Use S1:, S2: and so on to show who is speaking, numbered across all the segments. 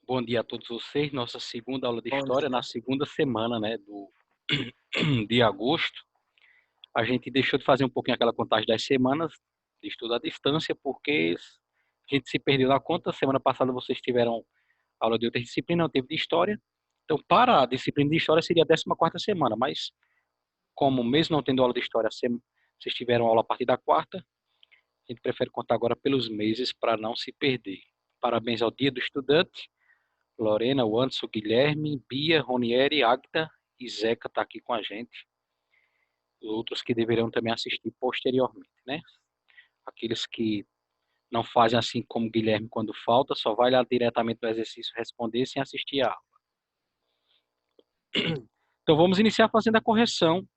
S1: Bom dia a todos vocês. Nossa segunda aula de
S2: Bom
S1: História, na
S2: dia.
S1: segunda semana, de agosto. A gente deixou de fazer um pouquinho aquela contagem das semanas de estudo à distância, porque a gente se perdeu na conta. Semana passada vocês tiveram aula de outra disciplina, não teve de História. Então, para a disciplina de História seria a 14ª semana, mas como mesmo não tendo aula de História, vocês tiveram aula a partir da quarta, a gente prefere contar agora pelos meses para não se perder. Parabéns ao Dia do Estudante. Lorena, o Anderson, o Guilherme, Bia, Ronieri, Agda e Zeca tá aqui com a gente. Outros que deverão também assistir posteriormente, né? Aqueles que não fazem assim como o Guilherme quando falta, só vai lá diretamente no exercício responder sem assistir a aula. Então vamos iniciar fazendo a correção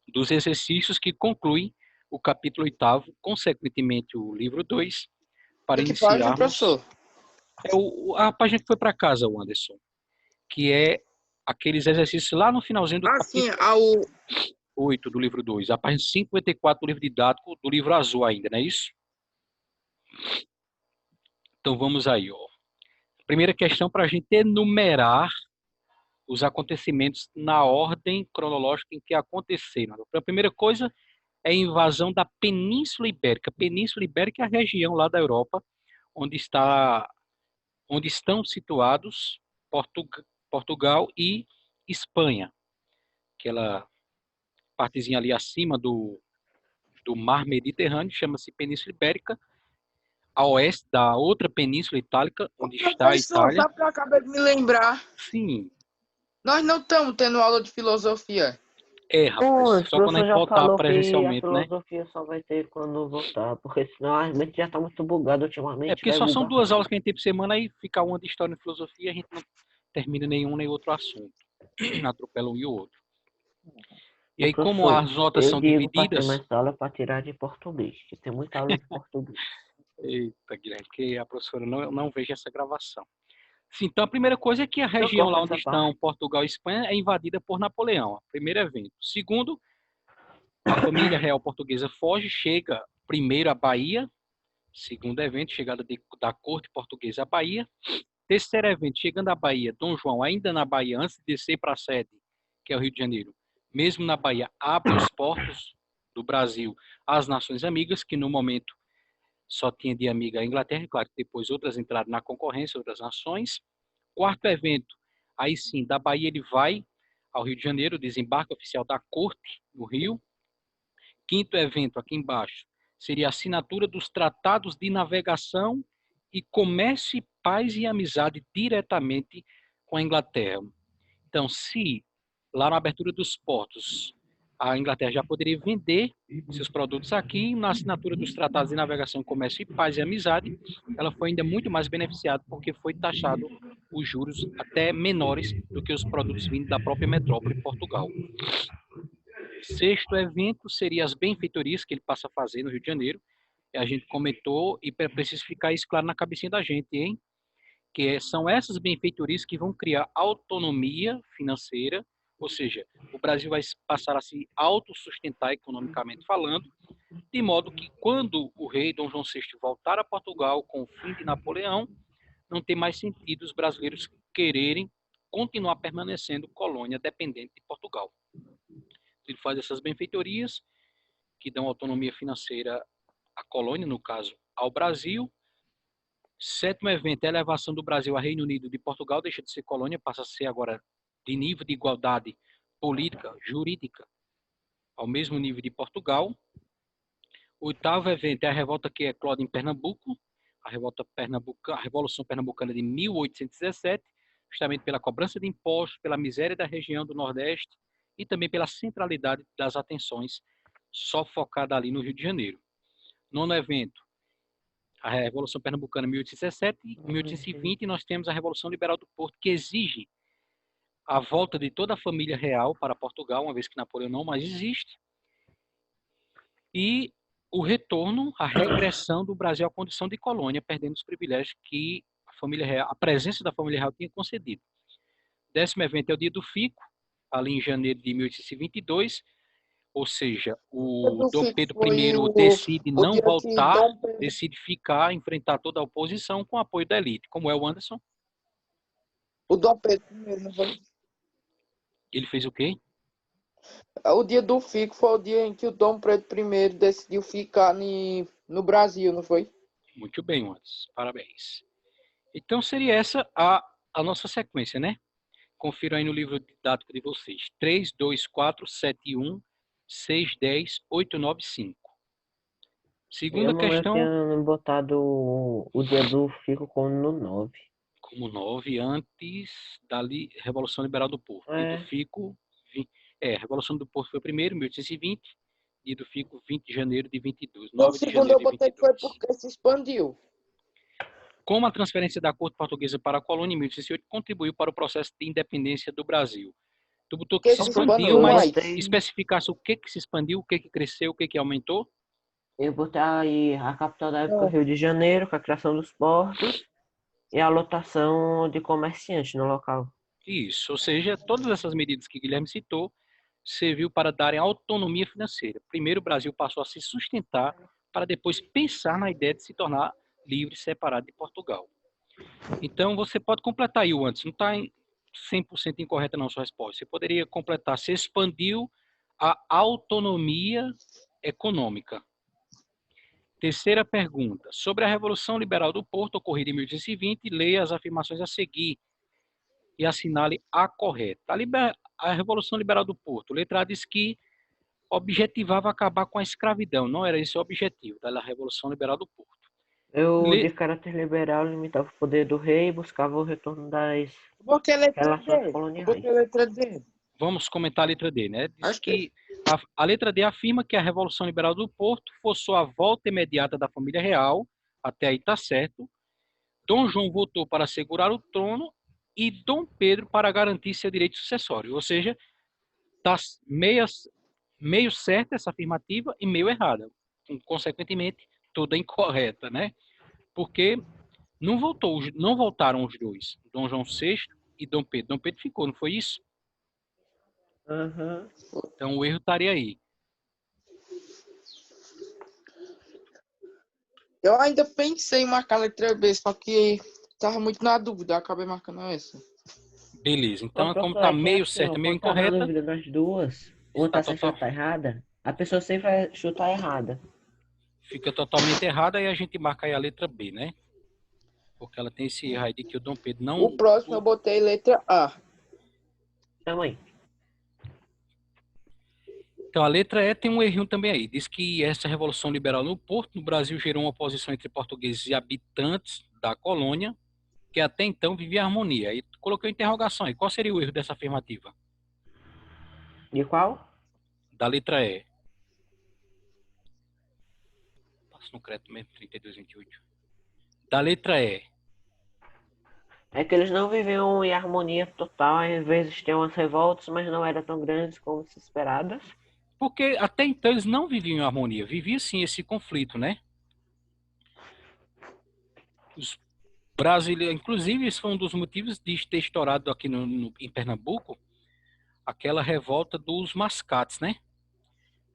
S1: dos exercícios que concluem o capítulo 8º, consequentemente o livro 2, para
S2: De que página,
S1: iniciarmos.
S2: professor?
S1: A página que foi para casa, o Anderson, que é aqueles exercícios lá no finalzinho do
S2: Sim,
S1: capítulo 8 do livro 2, a página 54 do livro didático, do livro azul ainda, não é isso? Então vamos aí, ó. Primeira questão para a gente enumerar os acontecimentos na ordem cronológica em que aconteceram. A primeira coisa é a invasão da Península Ibérica. Península Ibérica é a região lá da Europa onde estão situados Portugal e Espanha. Aquela partezinha ali acima do mar Mediterrâneo, chama-se Península Ibérica, a oeste da outra península itálica, onde está a
S2: Professor,
S1: Itália.
S2: sabe o que eu acabei de me lembrar?
S1: Sim,
S2: Nós não estamos tendo aula de filosofia.
S1: rapaz,
S3: Bom, o
S1: só quando a
S3: professor
S1: gente
S3: já
S1: voltar
S3: falou que a
S1: presencialmente, né?
S3: filosofia só vai ter quando voltar, porque senão a mente já tá muito bugada ultimamente,
S1: Porque
S3: vai
S1: só são
S3: bugar
S1: 2
S3: mais.
S1: aulas que a gente tem por semana, aí fica uma de história e filosofia, a gente não termina nenhum nem outro assunto. Atropela um e o outro. E
S3: Ô,
S1: aí, como
S3: professor,
S1: as notas
S3: eu
S1: são
S3: digo para ter
S1: divididas...
S3: mais aula para tirar de português, que tem muita aula de português.
S1: Eita, Guilherme, que a professora não veja essa gravação. Sim, então, a primeira coisa é que a
S3: Eu
S1: região
S3: corto
S1: lá onde
S3: essa
S1: estão
S3: parte.
S1: Portugal e Espanha é invadida por Napoleão, primeiro evento. Segundo, a família real portuguesa foge, chega primeiro à Bahia. Segundo evento, chegada da corte portuguesa à Bahia. Terceiro evento, chegando à Bahia, Dom João, ainda na Bahia, antes de descer para a sede, que é o Rio de Janeiro, mesmo na Bahia, abre os portos do Brasil às nações amigas, que no momento só tinha de amiga a Inglaterra, claro que depois outras entraram na concorrência, outras nações. Quarto evento, aí sim, da Bahia ele vai ao Rio de Janeiro, desembarque oficial da corte no Rio. Quinto evento, aqui embaixo, seria a assinatura dos tratados de navegação e comércio, paz e amizade diretamente com a Inglaterra. Então, se lá na abertura dos portos a Inglaterra já poderia vender seus produtos aqui, na assinatura dos tratados de navegação, comércio e paz e amizade, ela foi ainda muito mais beneficiada porque foi taxado os juros até menores do que os produtos vindo da própria metrópole Portugal. Sexto evento seria as benfeitorias que ele passa a fazer no Rio de Janeiro. A gente comentou e precisa ficar isso claro na cabecinha da gente, hein? São essas benfeitorias que vão criar autonomia financeira, ou seja, o Brasil vai passar a se autossustentar economicamente falando, de modo que quando o rei Dom João VI voltar a Portugal com o fim de Napoleão, não tem mais sentido os brasileiros quererem continuar permanecendo colônia dependente de Portugal. Ele faz essas benfeitorias que dão autonomia financeira à colônia, no caso, ao Brasil. Sétimo evento é a elevação do Brasil a Reino Unido de Portugal, deixa de ser colônia, passa a ser agora de nível de igualdade política, jurídica, ao mesmo nível de Portugal. Oitavo evento é a revolta que eclode em Pernambuco, a Revolução Pernambucana de 1817, justamente pela cobrança de impostos, pela miséria da região do Nordeste e também pela centralidade das atenções só focada ali no Rio de Janeiro. Nono evento, a Revolução Pernambucana 1817 e 1820, nós temos a Revolução Liberal do Porto, que exige a volta de toda a família real para Portugal, uma vez que Napoleão não mais existe, e o retorno, a regressão do Brasil à condição de colônia, perdendo os privilégios que a presença da família real tinha concedido. Décimo evento é o Dia do Fico, ali em janeiro de 1822, ou seja, o
S2: O
S1: Dom
S2: Fico
S1: Pedro
S2: foi
S1: I decide
S2: o
S1: não
S2: dia que
S1: voltar,
S2: Dom Pedro...
S1: decide ficar, enfrentar toda a oposição com o apoio da elite, como é o Anderson.
S2: O Dom Pedro I, não foi?
S1: Ele fez o quê?
S2: O dia do fico foi o dia em que o Dom Pedro I decidiu ficar no Brasil, não foi?
S1: Muito bem, Watts. Parabéns. Então seria essa a nossa sequência, né? Confira aí no livro didático de vocês. 3, 2, 4, 7, 1, 6, 10, 8, 9, 5.
S3: Minha
S1: Segunda
S3: mamãe
S1: questão,
S3: tinha botado o dia do fico como no 9.
S1: como 9, antes da Revolução Liberal do Porto. Dia do
S3: É,
S1: Fico, Revolução do Porto foi primeiro, 1820. Dia do Fico, 20 de janeiro de 22.
S2: No
S1: 9 de
S2: segundo
S1: janeiro
S2: eu
S1: de
S2: botei que foi
S1: 22.
S2: porque se expandiu.
S1: Como a transferência da corte portuguesa para a colônia em 1808 contribuiu para o processo de independência do Brasil. Tu botou que
S2: Que
S1: se
S2: se
S1: expandiu,
S2: expandiu
S3: eu
S1: mas
S2: mais.
S3: botei,
S1: especificasse o que se expandiu, o que cresceu, o que aumentou?
S3: eu botei aí a capital da época,
S2: Não.
S3: Rio de Janeiro, com a criação dos portos e a lotação de comerciantes no local.
S1: Isso, ou seja, todas essas medidas que Guilherme citou serviu para darem autonomia financeira. Primeiro o Brasil passou a se sustentar para depois pensar na ideia de se tornar livre e separado de Portugal. Então você pode completar aí o antes, não está 100% incorreta não sua resposta. Você poderia completar, se expandiu a autonomia econômica. Terceira pergunta. Sobre a Revolução Liberal do Porto, ocorrida em 1820, leia as afirmações a seguir e assinale a correta. A Revolução Liberal do Porto, letra A, diz que objetivava acabar com a escravidão. Não era esse o objetivo da Revolução Liberal do Porto.
S3: Eu, de caráter liberal, limitava o poder do rei e buscava o retorno das
S2: Eu botei a letra
S3: relações
S2: D. Eu
S3: coloniais.
S2: botei a letra D.
S1: Vamos comentar a letra D, né? Diz
S2: Acho que
S1: que a letra D afirma que a Revolução Liberal do Porto forçou a volta imediata da família real, até aí está certo. Dom João votou para assegurar o trono e Dom Pedro para garantir seu direito sucessório. Ou seja, está meio certa essa afirmativa e meio errada. Consequentemente, toda incorreta, né? Porque não voltaram os dois, Dom João VI e Dom Pedro. Dom Pedro ficou, não foi isso?
S3: Uhum.
S1: Então o erro estaria aí.
S2: eu ainda pensei em marcar a letra B, só que tava muito na dúvida. Eu acabei marcando essa.
S1: Beleza.
S3: Ô,
S1: Então, como está
S3: professor, que é
S1: meio
S3: assim, ó,
S1: certa, meio
S3: quando tá na
S1: incorreta,
S3: dúvida das duas, uma
S1: está
S3: tá certa e
S1: total,
S3: outra tá errada, a pessoa sempre vai chutar errada.
S1: fica totalmente errada e a gente marca aí a letra B, né? Porque ela tem esse erro aí de que o Dom Pedro
S2: O
S1: não.
S2: próximo eu botei letra A.
S3: Também.
S1: Então, a letra E tem um errinho também aí. Diz que essa revolução liberal no Porto, no Brasil, gerou uma oposição entre portugueses e habitantes da colônia, que até então vivia em harmonia. Aí coloquei interrogação aí. Qual seria o erro dessa afirmativa?
S3: De qual?
S1: Da letra E. Passa no crédito mesmo, 3228. Da letra E.
S3: É que eles não viviam em harmonia total, às vezes tinham umas revoltas, mas não eram tão grandes como se esperadas.
S1: Porque até então eles não viviam em harmonia. Vivia sim esse conflito, né? Os brasileiros, inclusive, esse foi um dos motivos de ter estourado aqui em Pernambuco aquela revolta dos mascates, né?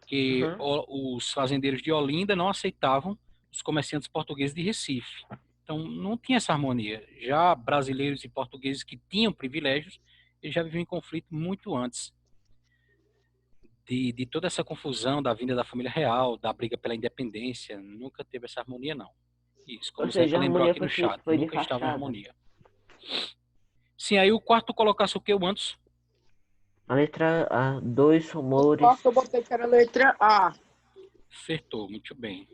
S1: Que
S3: Uhum.
S1: os fazendeiros de Olinda não aceitavam os comerciantes portugueses de Recife. Então, não tinha essa harmonia. Já brasileiros e portugueses que tinham privilégios, eles já viviam em conflito muito antes de toda essa confusão da vinda da família real, da briga pela independência. Nunca teve essa harmonia, não. Isso,
S3: Ou
S1: como o
S3: seja,
S1: Zeca
S3: a
S1: lembrou
S3: harmonia
S1: aqui no chat,
S3: foi de
S1: nunca estava em
S3: fachada.
S1: harmonia. Sim, aí o quarto colocasse o que, o antes?
S3: A letra A, dois
S2: O
S3: rumores.
S2: quarto eu botei que era letra A.
S1: Acertou, muito bem.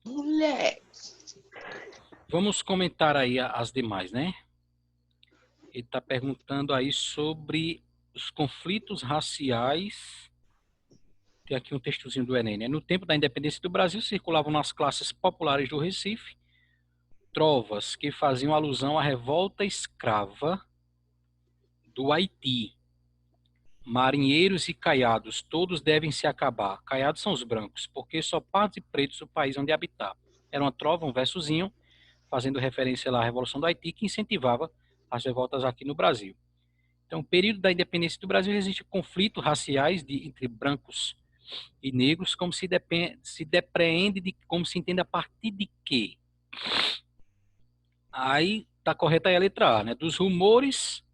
S2: Moleque.
S1: Vamos comentar aí as demais, né? Ele está perguntando aí sobre os conflitos raciais. Tem aqui um textozinho do Enem, né? No tempo da independência do Brasil, circulavam nas classes populares do Recife trovas que faziam alusão à revolta escrava do Haiti. Marinheiros e caiados, todos devem se acabar. Caiados são os brancos, porque só pardos e pretos o país onde habitar. Era uma trova, um versozinho, fazendo referência lá à Revolução do Haiti, que incentivava as revoltas aqui no Brasil. Então, o período da independência do Brasil existe conflitos raciais entre brancos e negros, como se depreende como se entende a partir de quê? Aí está correta aí a letra A, né? Dos rumores,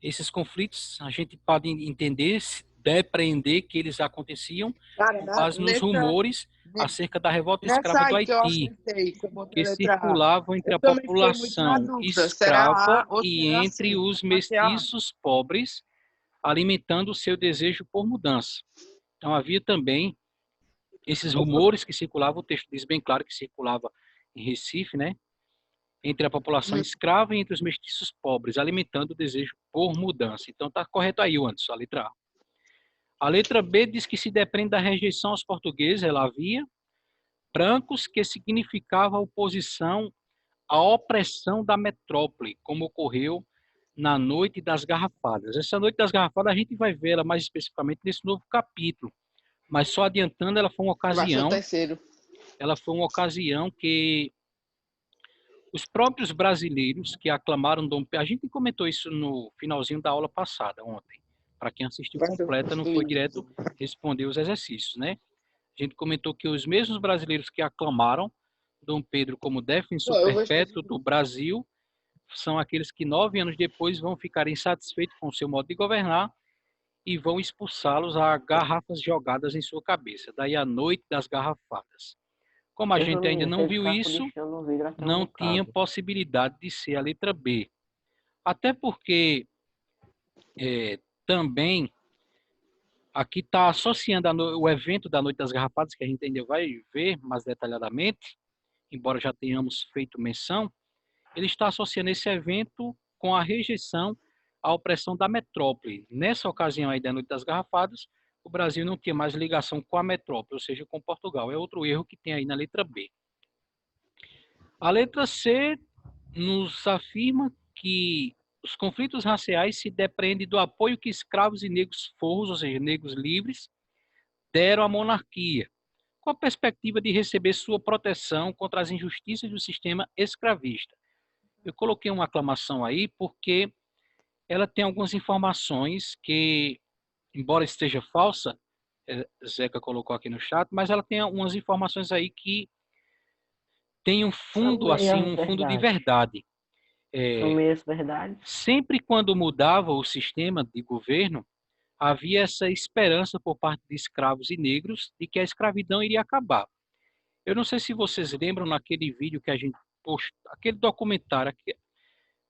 S1: esses conflitos, a gente pode entender, depreender que eles aconteciam
S2: Cara,
S1: com base nos rumores acerca da revolta
S2: nessa
S1: escrava do
S2: aí que eu
S1: Haiti,
S2: acertei, que eu botei
S1: que
S2: a letra A.
S1: circulavam entre
S2: Eu
S1: a
S2: também fiquei muito na
S1: população
S2: dúvida. Será
S1: escrava
S2: A ou
S1: e
S2: será
S1: entre
S2: C?
S1: os
S2: Acho que é A.
S1: mestiços pobres, alimentando o seu desejo por mudança. Então havia também esses rumores que circulavam, o texto diz bem claro que circulava em Recife, né? Entre a população escrava e entre os mestiços pobres, alimentando o desejo por mudança. Então está correto aí, Anderson, a letra A. A letra B diz que se depende da rejeição aos portugueses, ela havia brancos, que significava oposição à opressão da metrópole, como ocorreu na Noite das Garrafadas. Essa Noite das Garrafadas a gente vai ver ela mais especificamente nesse novo capítulo, mas só adiantando,
S2: Vai ser o terceiro.
S1: ela foi uma ocasião que os próprios brasileiros que aclamaram Dom Pedro, a gente comentou isso no finalzinho da aula passada, ontem, para quem assistiu
S2: Vai ser
S1: completa, não foi direto responder os exercícios, né? A gente comentou que os mesmos brasileiros que aclamaram Dom Pedro como defensor perpétuo do Brasil são aqueles que 9 anos depois vão ficar insatisfeitos com o seu modo de governar e vão expulsá-los a garrafas jogadas em sua cabeça. Daí a Noite das Garrafadas. Como a gente ainda não viu isso, não tinha possibilidade de ser a letra B. Até porque também aqui está associando o evento da Noite das Garrafadas, que a gente ainda vai ver mais detalhadamente, embora já tenhamos feito menção, ele está associando esse evento com a rejeição à opressão da metrópole. Nessa ocasião aí da Noite das Garrafadas, o Brasil não tinha mais ligação com a metrópole, ou seja, com Portugal. É outro erro que tem aí na letra B. A letra C nos afirma que os conflitos raciais se dependem do apoio que escravos e negros forros, ou seja, negros livres, deram à monarquia, com a perspectiva de receber sua proteção contra as injustiças do sistema escravista. Eu coloquei uma aclamação aí porque ela tem algumas informações que, embora esteja falsa, Zeca colocou aqui no chat, mas ela tem algumas informações aí que tem um fundo, assim, um fundo de verdade.
S3: São meias verdades.
S1: Sempre quando mudava o sistema de governo, havia essa esperança por parte de escravos e negros de que a escravidão iria acabar. Eu não sei se vocês lembram naquele vídeo que a gente postou, aquele documentário,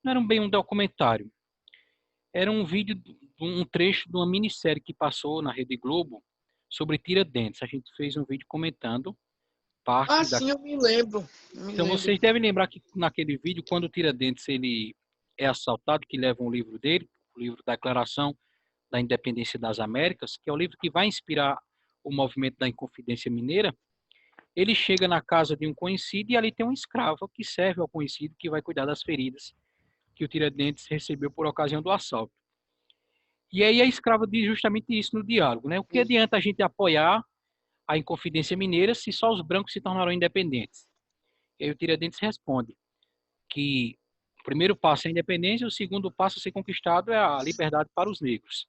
S1: não era bem um documentário, era um vídeo, um trecho de uma minissérie que passou na Rede Globo sobre Tiradentes. A gente fez um vídeo comentando parte
S2: sim, eu me lembro.
S1: Então vocês devem lembrar que naquele vídeo, quando o Tiradentes ele é assaltado, que leva um livro dele, o livro Declaração da Independência das Américas, que é o livro que vai inspirar o movimento da Inconfidência Mineira, ele chega na casa de um conhecido e ali tem um escravo que serve ao conhecido, que vai cuidar das feridas que o Tiradentes recebeu por ocasião do assalto. E aí a escrava diz justamente isso no diálogo, né? O que adianta a gente apoiar a Inconfidência Mineira se só os brancos se tornarão independentes? E aí o Tiradentes responde que o primeiro passo é a independência, o segundo passo a ser conquistado é a liberdade para os negros.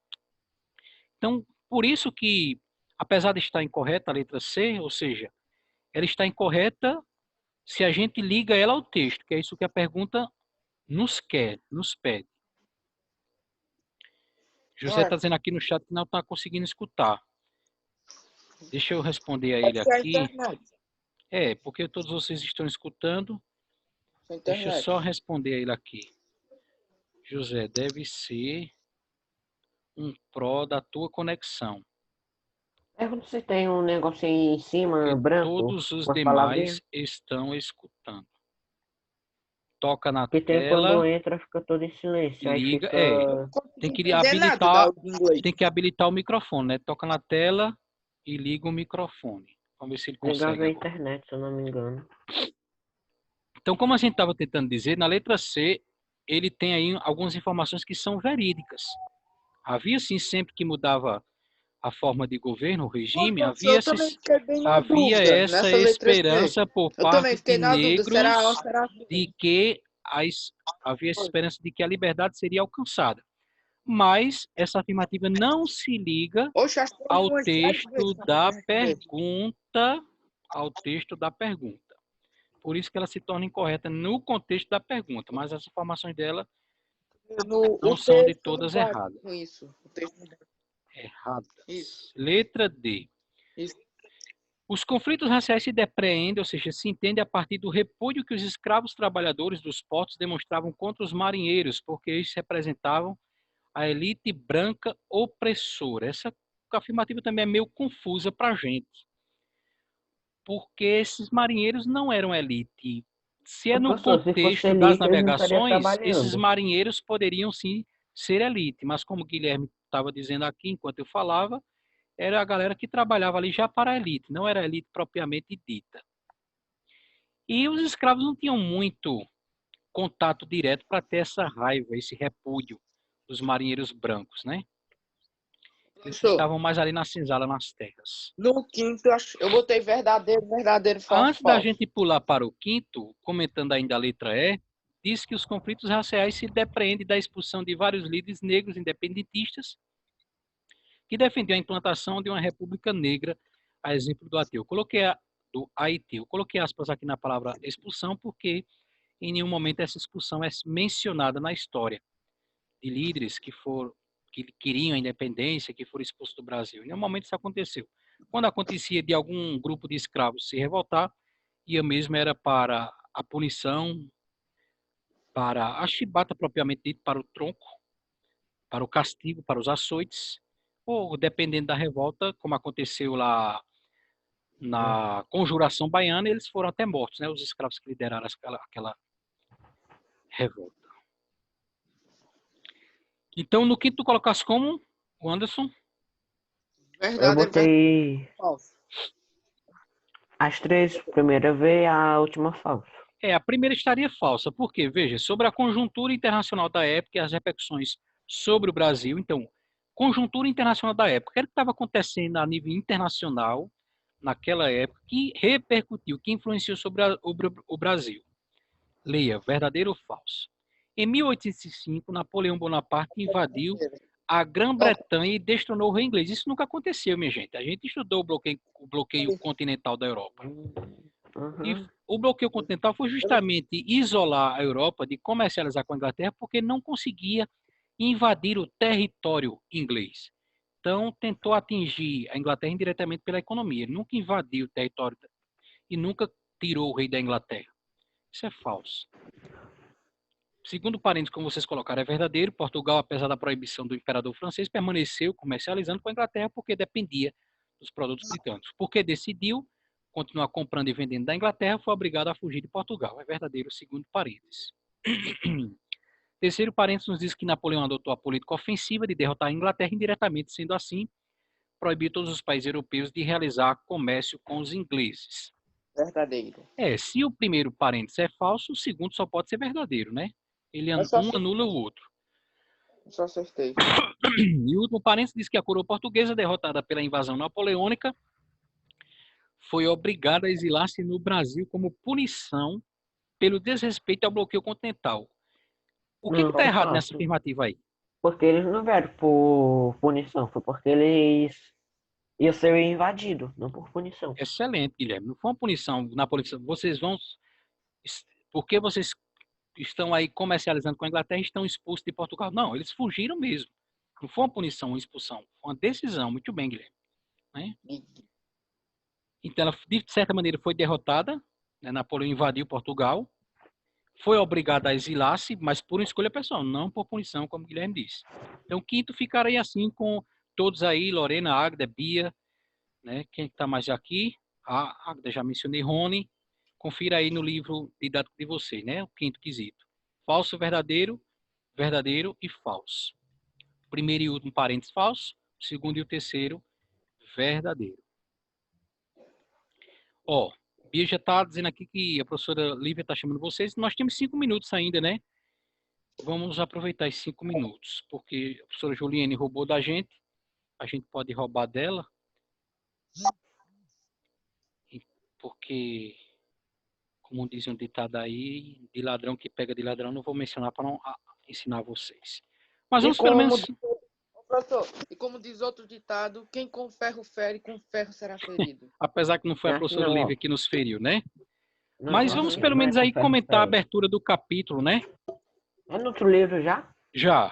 S1: Então, por isso que, apesar de estar incorreta a letra C, ou seja, ela está incorreta se a gente liga ela ao texto, que é isso que a pergunta nos pede. José está dizendo aqui no chat que não está conseguindo escutar. Deixa eu responder a ele aqui. Porque todos vocês estão escutando. Deixa eu só responder a ele aqui. José, deve ser um pró da tua conexão.
S3: Quando você tem um negocinho aí em cima,
S1: Porque
S3: branco,
S1: todos os
S3: com as
S1: demais
S3: palavrinhas,
S1: estão escutando. Toca na
S3: que tem quando
S1: tela,
S3: entra, fica todo em silêncio. Aí
S1: liga,
S3: fica...
S1: tem que habilitar o microfone, né? Toca na tela e liga o microfone. Vamos ver se ele consegue
S3: Ligado à
S1: agora.
S3: internet, se eu não me engano.
S1: Então, como a gente estava tentando dizer, na letra C, ele tem aí algumas informações que são verídicas. Havia, sim, sempre que mudava a forma de governo, o regime, havia essa esperança por parte de negros de que havia essa esperança de que a liberdade seria alcançada. Mas essa afirmativa não se liga ao texto da pergunta, Por isso que ela se torna incorreta no contexto da pergunta, mas as informações dela
S2: O
S1: não são de
S2: texto não
S1: todas
S2: bate
S1: erradas.
S2: com isso. O texto não bate. Isso,
S1: Erradas. Letra D.
S2: isso.
S1: Os conflitos raciais se depreendem, ou seja, se entende a partir do repúdio que os escravos trabalhadores dos portos demonstravam contra os marinheiros, porque eles representavam a elite branca opressora. Essa afirmativa também é meio confusa para a gente, porque esses marinheiros não eram elite. Se é
S3: Ô,
S1: no
S3: professor, se fosse
S1: contexto das
S3: elite, eles não estariam
S1: navegações, esses
S3: trabalhando.
S1: marinheiros poderiam sim ser elite, mas como o Guilherme estava dizendo aqui enquanto eu falava, era a galera que trabalhava ali já para a elite, não era a elite propriamente dita. E os escravos não tinham muito contato direto para ter essa raiva, esse repúdio dos marinheiros brancos, né? Eles
S2: Professor,
S1: estavam mais ali na senzala, nas terras.
S2: no quinto eu botei verdadeiro, falso,
S1: Antes da
S2: falso.
S1: gente pular para o quinto, comentando ainda a letra E, diz que os conflitos raciais se depreendem da expulsão de vários líderes negros independentistas que defendiam a implantação de uma república negra, a exemplo do Haiti. Do Haiti. Eu coloquei aspas aqui na palavra expulsão porque em nenhum momento essa expulsão é mencionada na história de líderes que queriam a independência, que foram expulsos do Brasil. Em nenhum momento isso aconteceu. Quando acontecia de algum grupo de escravos se revoltar, ia mesmo era para a punição, para a chibata propriamente dito, para o tronco, para o castigo, para os açoites, ou dependendo da revolta, como aconteceu lá na Conjuração Baiana, eles foram até mortos, né? Os escravos que lideraram aquela revolta. Então, no quinto tu colocasse como, o Anderson?
S3: Eu
S2: Verdadeiro,
S3: botei
S2: falso.
S3: as três, primeira V e a última falsa.
S1: A primeira estaria falsa, porque, veja, sobre a conjuntura internacional da época e as repercussões sobre o Brasil. Então, conjuntura internacional da época. O que estava acontecendo a nível internacional naquela época que repercutiu, que influenciou sobre o Brasil? Leia, verdadeiro ou falso? Em 1805, Napoleão Bonaparte invadiu a Grã-Bretanha e destronou o rei inglês. Isso nunca aconteceu, minha gente. A gente estudou o bloqueio continental da Europa. E
S3: Uhum.
S1: o bloqueio continental foi justamente isolar a Europa de comercializar com a Inglaterra porque não conseguia invadir o território inglês. Então, tentou atingir a Inglaterra indiretamente pela economia. Ele nunca invadiu o território e nunca tirou o rei da Inglaterra. Isso é falso. Segundo parênteses, como vocês colocaram, é verdadeiro. Portugal, apesar da proibição do imperador francês, permaneceu comercializando com a Inglaterra porque dependia dos produtos britânicos. Porque decidiu continuar comprando e vendendo da Inglaterra, foi obrigado a fugir de Portugal. É verdadeiro, segundo parênteses. Terceiro parênteses nos diz que Napoleão adotou a política ofensiva de derrotar a Inglaterra indiretamente, sendo assim, proibiu todos os países europeus de realizar comércio com os ingleses.
S2: Verdadeiro.
S1: Se o primeiro parênteses é falso, o segundo só pode ser verdadeiro, né? Um anula o outro.
S2: Só acertei.
S1: E o último parênteses diz que a coroa portuguesa, derrotada pela invasão napoleônica, foi obrigada a exilar-se no Brasil como punição pelo desrespeito ao bloqueio continental. O que
S3: Não,
S1: está
S3: foi
S1: errado nessa
S3: falso.
S1: afirmativa aí?
S3: Porque eles não vieram por punição, foi porque eles iam ser invadidos, não por punição.
S1: Excelente, Guilherme. Não foi uma punição na punição. Porque vocês estão aí comercializando com a Inglaterra e estão expulsos de Portugal. Não, eles fugiram mesmo. Não foi uma punição, uma expulsão. Foi uma decisão. Muito bem, Guilherme. Né? Então, ela, de certa maneira, foi derrotada. Né? Napoleão invadiu Portugal. Foi obrigada a exilar-se, mas por uma escolha pessoal, não por punição, como o Guilherme disse. Então, quinto ficaria assim com todos aí, Lorena, Águeda, Bia, né? Quem está mais aqui? A Águeda, já mencionei, Rony. Confira aí no livro didático de vocês, né? O quinto quesito. Falso, verdadeiro, verdadeiro e falso. Primeiro e último parênteses falso, o segundo e o terceiro verdadeiro. Ó, Bia já está dizendo aqui que a professora Lívia está chamando vocês. Nós temos 5 minutos ainda, né? Vamos aproveitar esses 5 minutos, porque a professora Juliane roubou da gente. A gente pode roubar dela. Porque, como diz um ditado aí, de ladrão que pega de ladrão, não vou mencionar para não ensinar vocês. Mas vamos pelo menos...
S2: Professor, e como diz outro ditado, quem com ferro fere, com ferro será ferido.
S1: Apesar que não foi a professora
S3: Não,
S1: Lívia que nos feriu, né?
S3: Não,
S1: Mas
S3: não,
S1: vamos
S3: não
S1: pelo
S3: é
S1: menos
S3: com
S1: aí
S3: ferro,
S1: comentar a
S3: ferro.
S1: abertura do capítulo, né?
S3: É no outro livro já?
S1: Já.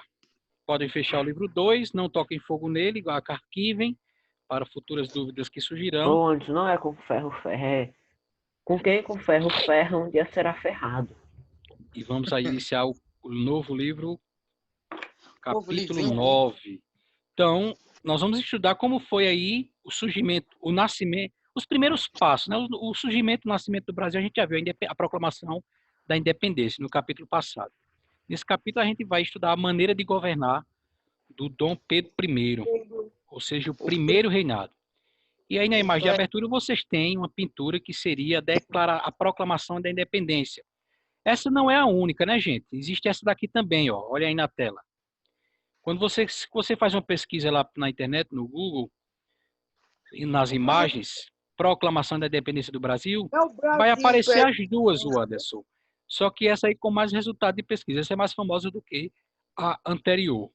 S1: Podem fechar o livro 2, não toquem fogo nele, arquivem para futuras dúvidas que surgirão.
S3: Ou antes, não é com ferro, ferro. É com quem com ferro, ferro, um dia será ferrado.
S1: E vamos aí iniciar o novo livro,
S2: Novo
S1: capítulo
S2: livrinho aí.
S1: 9. Então, nós vamos estudar como foi aí o surgimento, o nascimento, os primeiros passos, né? O surgimento, o nascimento do Brasil, a gente já viu a proclamação da independência no capítulo passado. Nesse capítulo a gente vai estudar a maneira de governar do Dom Pedro I, ou seja, o primeiro reinado. E aí na imagem
S2: Isso
S1: de
S2: é.
S1: abertura vocês têm uma pintura que seria a proclamação da independência. Essa não é a única, né, gente? Existe essa daqui também, ó. Olha aí na tela. Quando você faz uma pesquisa lá na internet, no Google, e nas imagens, proclamação da independência do Brasil,
S2: É o
S1: vai
S2: Brasil
S1: aparecer
S2: Império.
S1: as duas, o Anderson. Só que essa aí com mais resultado de pesquisa. Essa é mais famosa do que a anterior.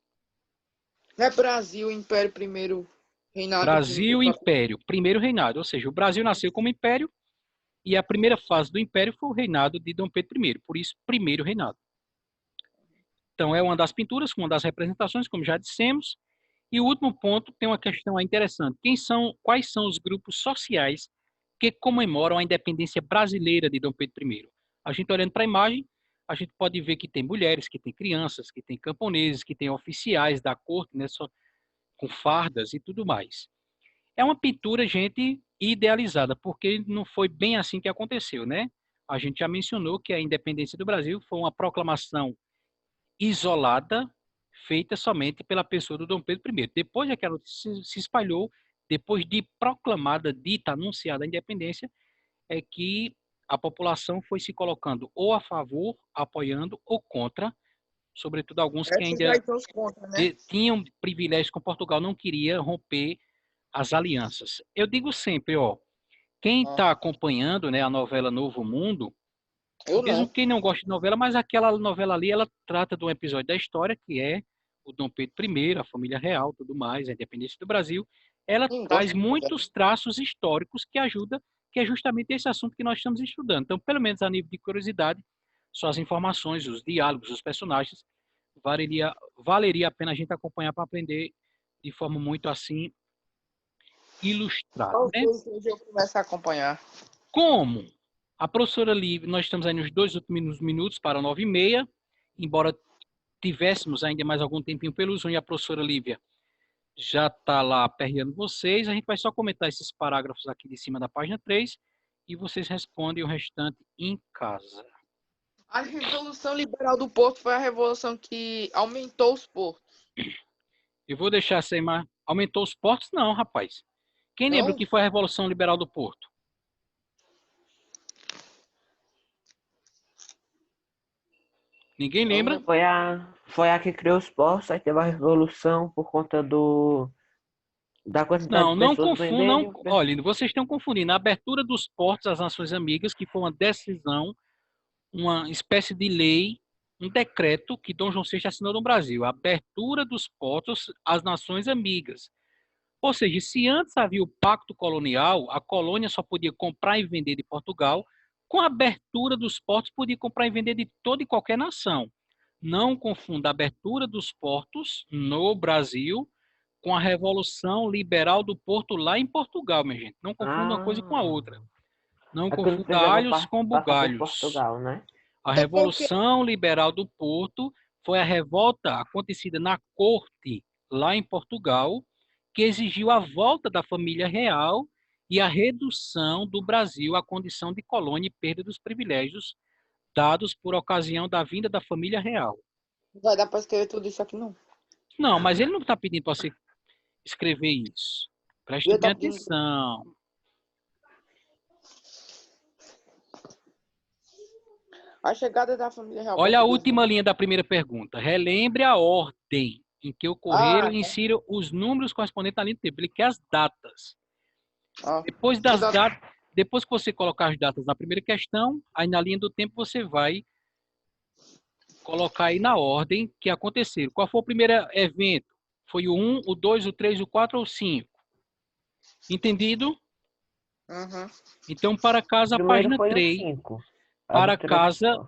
S2: Não é Brasil Império primeiro reinado
S1: Brasil Império, primeiro reinado. Ou seja, o Brasil nasceu como império e a primeira fase do império foi o reinado de Dom Pedro I. Por isso, primeiro reinado. Então, é uma das pinturas, uma das representações, como já dissemos. E o último ponto tem uma questão interessante. Quais são os grupos sociais que comemoram a independência brasileira de Dom Pedro I? A gente olhando para a imagem, a gente pode ver que tem mulheres, que tem crianças, que tem camponeses, que tem oficiais da corte, né, com fardas e tudo mais. É uma pintura, gente, idealizada, porque não foi bem assim que aconteceu, né? A gente já mencionou que a independência do Brasil foi uma proclamação isolada, feita somente pela pessoa do Dom Pedro I. Depois que ela se espalhou, depois de proclamada, dita, anunciada a independência, é que a população foi se colocando ou a favor, apoiando, ou contra, sobretudo alguns que
S2: Esses aí
S1: ainda
S2: são os contra, né?
S1: tinham privilégios com Portugal, não queria romper as alianças. Eu digo sempre, ó, quem
S2: Ah,
S1: está acompanhando, né, a novela Novo Mundo,
S2: eu
S1: mesmo
S2: não.
S1: quem não gosta de novela, mas aquela novela ali, ela trata de um episódio da história que é o Dom Pedro I, a família real, tudo mais, a independência do Brasil. Ela
S2: Não
S1: traz
S2: gosto de novela.
S1: muitos traços históricos que ajuda, que é justamente esse assunto que nós estamos estudando. Então, pelo menos a nível de curiosidade, só as informações, os diálogos, os personagens, valeria a pena a gente acompanhar para aprender de forma muito assim ilustrada,
S2: Só os
S1: né?
S2: dois hoje eu começo a acompanhar.
S1: Como? A professora Lívia, nós estamos aí nos 2 últimos minutos para 9h30, embora tivéssemos ainda mais algum tempinho pelo Zoom e a professora Lívia já está lá aperreando vocês, a gente vai só comentar esses parágrafos aqui de cima da página 3 e vocês respondem o restante em casa.
S2: A Revolução Liberal do Porto foi a revolução que aumentou os portos.
S1: Eu vou deixar essa imagem. Aumentou os portos? Não, rapaz. Quem lembra o
S2: Não?
S1: que foi a Revolução Liberal do Porto? Ninguém
S2: Não
S1: lembra?
S2: lembro.
S3: Foi a que criou os postos, aí teve a revolução por conta da quantidade
S1: Não,
S3: de
S1: não
S3: pessoas
S1: confundam.
S3: venderem.
S1: Olha, vocês estão confundindo a abertura dos portos às Nações Amigas, que foi uma decisão, uma espécie de lei, um decreto que Dom João VI assinou no Brasil. A abertura dos portos às Nações Amigas. Ou seja, se antes havia o pacto colonial, a colônia só podia comprar e vender de Portugal, com a abertura dos portos podia comprar e vender de toda e qualquer nação. Não confunda a abertura dos portos no Brasil com a Revolução Liberal do Porto lá em Portugal, minha gente. Não confunda uma coisa com a
S3: Ah,
S1: outra. Não
S3: aquilo
S1: confunda
S3: precisava
S1: alhos com
S3: passar por
S1: bugalhos.
S3: Portugal, né?
S1: A
S2: É porque
S1: Revolução Liberal do Porto foi a revolta acontecida na corte lá em Portugal, que exigiu a volta da família real e a redução do Brasil à condição de colônia e perda dos privilégios dados por ocasião da vinda da família real.
S2: não vai dar para escrever tudo isso aqui, não.
S1: Não, mas ele não está pedindo para você escrever isso. Preste
S2: Ele
S1: bem
S2: tá pedindo.
S1: atenção.
S2: A chegada da família real
S1: Olha a
S2: portuguesa.
S1: última linha da primeira pergunta. Relembre a ordem em que ocorreram e insira os números correspondentes à linha do tempo. Ele quer as datas.
S2: Ah,
S1: Depois que você colocar as datas na primeira questão, aí na linha do tempo você vai colocar aí na ordem que aconteceram. Qual foi o primeiro evento? Foi o 1, o 2, o 3, o 4 ou o 5? Entendido?
S2: Uhum.
S1: Então, para casa, a
S3: Primeiro
S1: página
S3: foi o
S1: 3.
S3: 5.
S1: Para casa,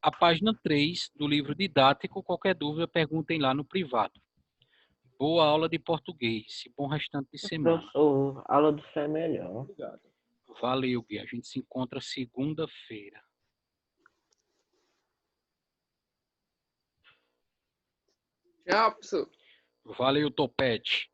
S1: a página 3 do livro didático. Qualquer dúvida, perguntem lá no privado. Boa aula de português. E bom restante de semana.
S3: Professor, a aula do céu é melhor.
S2: Obrigado.
S1: Valeu, Gui. A gente se encontra segunda-feira.
S2: Tchau, professor.
S1: Valeu, Topete.